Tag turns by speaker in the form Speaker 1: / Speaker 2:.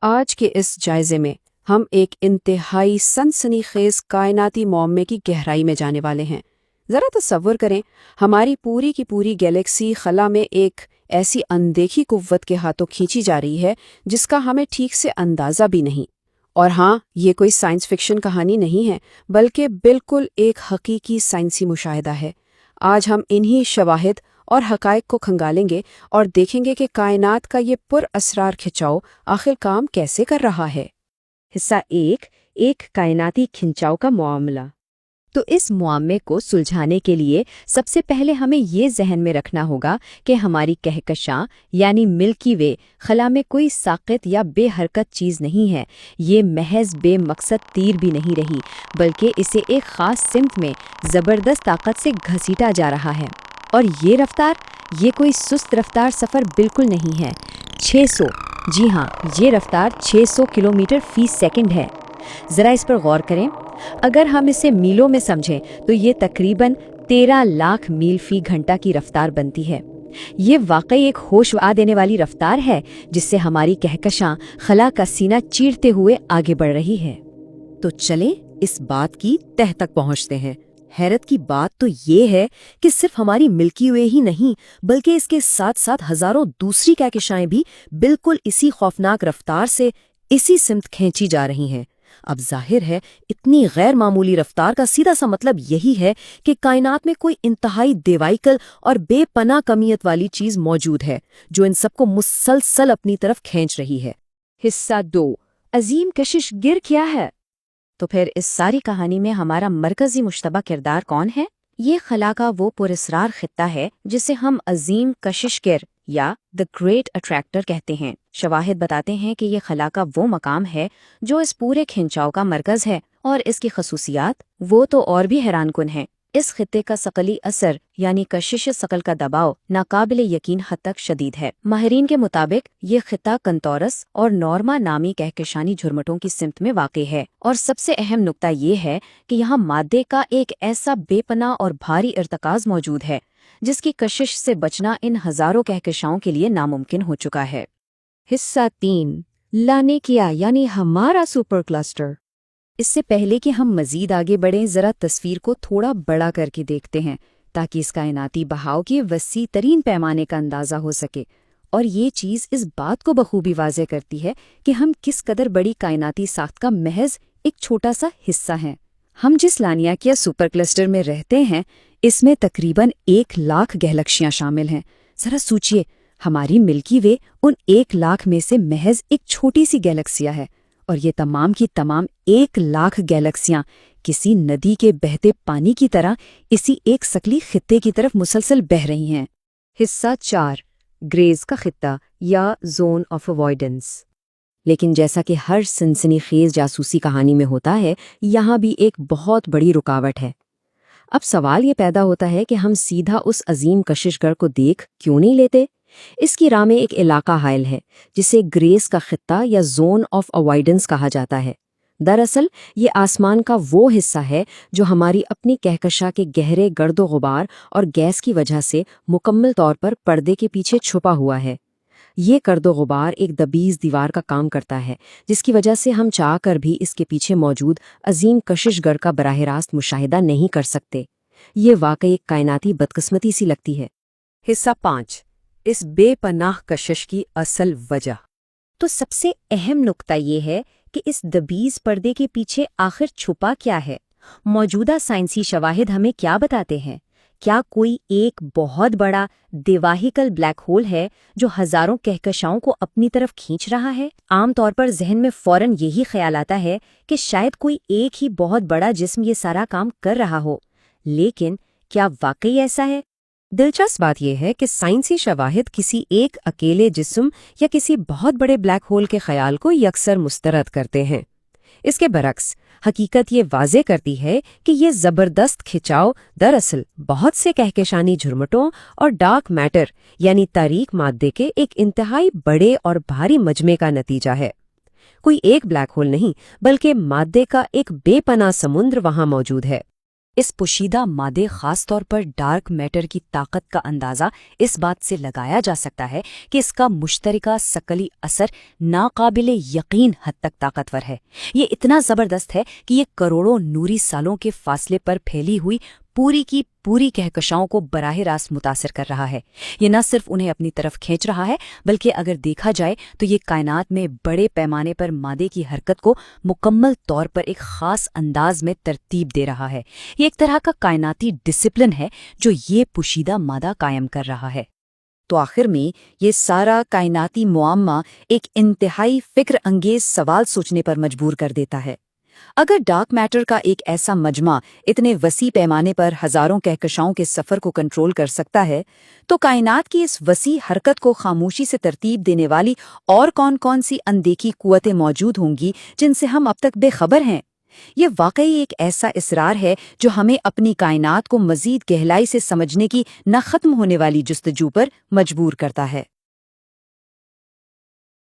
Speaker 1: آج کے اس جائزے میں ہم ایک انتہائی سنسنی خیز کائناتی معمے کی گہرائی میں جانے والے ہیں۔ ذرا تصور کریں، ہماری پوری کی پوری گیلیکسی خلا میں ایک ایسی اندیکھی قوت کے ہاتھوں کھینچی جا رہی ہے جس کا ہمیں ٹھیک سے اندازہ بھی نہیں۔ اور ہاں، یہ کوئی سائنس فکشن کہانی نہیں ہے، بلکہ بالکل ایک حقیقی سائنسی مشاہدہ ہے۔ آج ہم انہی شواہد اور حقائق کو کھنگالیں گے اور دیکھیں گے کہ کائنات کا یہ پر اسرار کھنچاؤ آخر کام کیسے کر رہا ہے۔
Speaker 2: حصہ ایک کائناتی کھنچاؤ کا معاملہ۔ تو اس معامے کو سلجھانے کے لیے سب سے پہلے ہمیں یہ ذہن میں رکھنا ہوگا کہ ہماری کہکشاں یعنی ملکی وے خلا میں کوئی ساقط یا بے حرکت چیز نہیں ہے۔ یہ محض بے مقصد تیر بھی نہیں رہی، بلکہ اسے ایک خاص سمت میں زبردست طاقت سے گھسیٹا جا رہا ہے۔ اور یہ رفتار، یہ کوئی سست رفتار سفر بالکل نہیں ہے۔ 600، جی ہاں، یہ رفتار 600 کلومیٹر فی سیکنڈ ہے۔ ذرا اس پر غور کریں۔ اگر ہم اسے میلوں میں سمجھیں تو یہ تقریباً 13 لاکھ میل فی گھنٹہ کی رفتار بنتی ہے۔ یہ واقعی ایک ہوش آ دینے والی رفتار ہے جس سے ہماری کہکشاں خلا کا سینہ چیرتے ہوئے آگے بڑھ رہی ہے۔
Speaker 3: تو چلیں اس بات کی تہہ تک پہنچتے ہیں۔ حیرت کی بات تو یہ ہے کہ صرف ہماری ملکی وے ہی نہیں، بلکہ اس کے ساتھ ساتھ ہزاروں دوسری کہکشائیں بھی بالکل اسی خوفناک رفتار سے اسی سمت کھینچی جا رہی ہیں۔ اب ظاہر ہے اتنی غیر معمولی رفتار کا سیدھا سا مطلب یہی ہے کہ کائنات میں کوئی انتہائی دیوائیکل اور بے پناہ کمیت والی چیز موجود ہے جو ان سب کو مسلسل اپنی طرف کھینچ رہی ہے۔
Speaker 2: حصہ 2، عظیم کشش گر کیا ہے؟ تو پھر اس ساری کہانی میں ہمارا مرکزی مشتبہ کردار کون ہے؟ یہ خلا کا وہ پراسرار خطہ ہے جسے ہم عظیم کشش گر یا دی گریٹ اٹریکٹر کہتے ہیں۔ شواہد بتاتے ہیں کہ یہ خلا کا وہ مقام ہے جو اس پورے کھنچاؤ کا مرکز ہے، اور اس کی خصوصیات وہ تو اور بھی حیران کن ہیں۔ اس خطے کا ثقلی اثر یعنی کشش ثقل کا دباؤ ناقابل یقین حد تک شدید ہے۔ ماہرین کے مطابق یہ خطہ کنتورس اور نورما نامی کہکشانی جھرمٹوں کی سمت میں واقع ہے، اور سب سے اہم نکتہ یہ ہے کہ یہاں مادے کا ایک ایسا بے پناہ اور بھاری ارتکاز موجود ہے جس کی کشش سے بچنا ان ہزاروں کہکشاؤں کے لیے ناممکن ہو چکا ہے۔ حصہ 3، لانیکیا یعنی ہمارا سپر کلسٹر۔ اس سے پہلے کہ ہم مزید آگے بڑھیں، ذرا تصویر کو تھوڑا بڑا کر کے دیکھتے ہیں تاکہ اس کائناتی بہاؤ کے وسیع ترین پیمانے کا اندازہ ہو سکے۔ اور یہ چیز اس بات کو بخوبی واضح کرتی ہے کہ ہم کس قدر بڑی کائناتی ساخت کا محض ایک چھوٹا سا حصہ ہیں۔ ہم جس لانیکیا سپر کلسٹر میں رہتے ہیں، اس میں تقریباً 1 لاکھ گیلیکسیاں شامل ہیں۔ ذرا سوچئے، ہماری ملکی وے ان 1 لاکھ میں سے محض ایک چھوٹی سی گیلیکسیا ہے، اور یہ تمام کی تمام 1 لاکھ گیلیکسیاں کسی ندی کے بہتے پانی کی طرح اسی ایک ثقلی خطے کی طرف مسلسل بہہ رہی ہیں۔ حصہ 4، گریز کا خطہ یا زون آف اوائیڈنس۔ لیکن جیسا کہ ہر سنسنی خیز جاسوسی کہانی میں ہوتا ہے، یہاں بھی ایک بہت بڑی رکاوٹ ہے۔ اب سوال یہ پیدا ہوتا ہے کہ ہم سیدھا اس عظیم کششگر کو دیکھ کیوں نہیں لیتے؟ اس کی راہ میں ایک علاقہ حائل ہے جسے گریس کا خطہ یا زون آف اوائیڈنس کہا جاتا ہے۔ دراصل یہ آسمان کا وہ حصہ ہے جو ہماری اپنی کہکشاں کے گہرے گرد و غبار اور گیس کی وجہ سے مکمل طور پر پردے کے پیچھے چھپا ہوا ہے۔ یہ گرد و غبار ایک دبیز دیوار کا کام کرتا ہے جس کی وجہ سے ہم چاہ کر بھی اس کے پیچھے موجود عظیم کششگر کا براہ راست مشاہدہ نہیں کر سکتے۔ یہ واقعی ایک کائناتی بدقسمتی سی لگتی ہے۔
Speaker 3: حصہ 5، اس بے پناہ کشش کی اصل وجہ۔
Speaker 2: تو سب سے اہم نکتہ یہ ہے کہ اس دبیز پردے کے پیچھے آخر چھپا کیا ہے؟ موجودہ سائنسی شواہد ہمیں کیا بتاتے ہیں؟ کیا کوئی ایک بہت بڑا دیواہیکل بلیک ہول ہے جو ہزاروں کہکشاؤں کو اپنی طرف کھینچ رہا ہے؟ عام طور پر ذہن میں فوراً یہی خیال آتا ہے کہ شاید کوئی ایک ہی بہت بڑا جسم یہ سارا کام کر رہا ہو، لیکن کیا واقعی ایسا ہے؟
Speaker 3: دلچسپ بات یہ ہے کہ سائنسی شواہد کسی ایک اکیلے جسم یا کسی بہت بڑے بلیک ہول کے خیال کو یکسر مسترد کرتے ہیں۔ اس کے برعکس حقیقت یہ واضح کرتی ہے کہ یہ زبردست کھنچاؤ دراصل بہت سے کہکشانی جھرمٹوں اور ڈارک میٹر یعنی تاریک مادے کے ایک انتہائی بڑے اور بھاری مجمع کا نتیجہ ہے۔ کوئی ایک بلیک ہول نہیں، بلکہ مادے کا ایک بے پناہ سمندر وہاں موجود ہے۔
Speaker 2: اس پوشیدہ مادے خاص طور پر ڈارک میٹر کی طاقت کا اندازہ اس بات سے لگایا جا سکتا ہے کہ اس کا مشترکہ ثقلی اثر ناقابل یقین حد تک طاقتور ہے۔ یہ اتنا زبردست ہے کہ یہ کروڑوں نوری سالوں کے فاصلے پر پھیلی ہوئی پوری کی پوری کہکشاؤں کو براہ راست متاثر کر رہا ہے۔ یہ نہ صرف انہیں اپنی طرف کھینچ رہا ہے بلکہ اگر دیکھا جائے تو یہ کائنات میں بڑے پیمانے پر مادے کی حرکت کو مکمل طور پر ایک خاص انداز میں ترتیب دے رہا ہے۔ یہ ایک طرح کا کائناتی ڈسپلن ہے جو یہ پوشیدہ مادہ قائم کر رہا ہے۔
Speaker 3: تو آخر میں یہ سارا کائناتی معمہ ایک انتہائی فکر انگیز سوال سوچنے پر مجبور کر دیتا ہے۔ اگر ڈارک میٹر کا ایک ایسا مجمع اتنے وسیع پیمانے پر ہزاروں کہکشاؤں کے سفر کو کنٹرول کر سکتا ہے تو کائنات کی اس وسیع حرکت کو خاموشی سے ترتیب دینے والی اور کون کون سی اندیکھی قوتیں موجود ہوں گی جن سے ہم اب تک بے خبر ہیں؟ یہ واقعی ایک ایسا اصرار ہے جو ہمیں اپنی کائنات کو مزید گہرائی سے سمجھنے کی نہ ختم ہونے والی جستجو پر مجبور کرتا ہے۔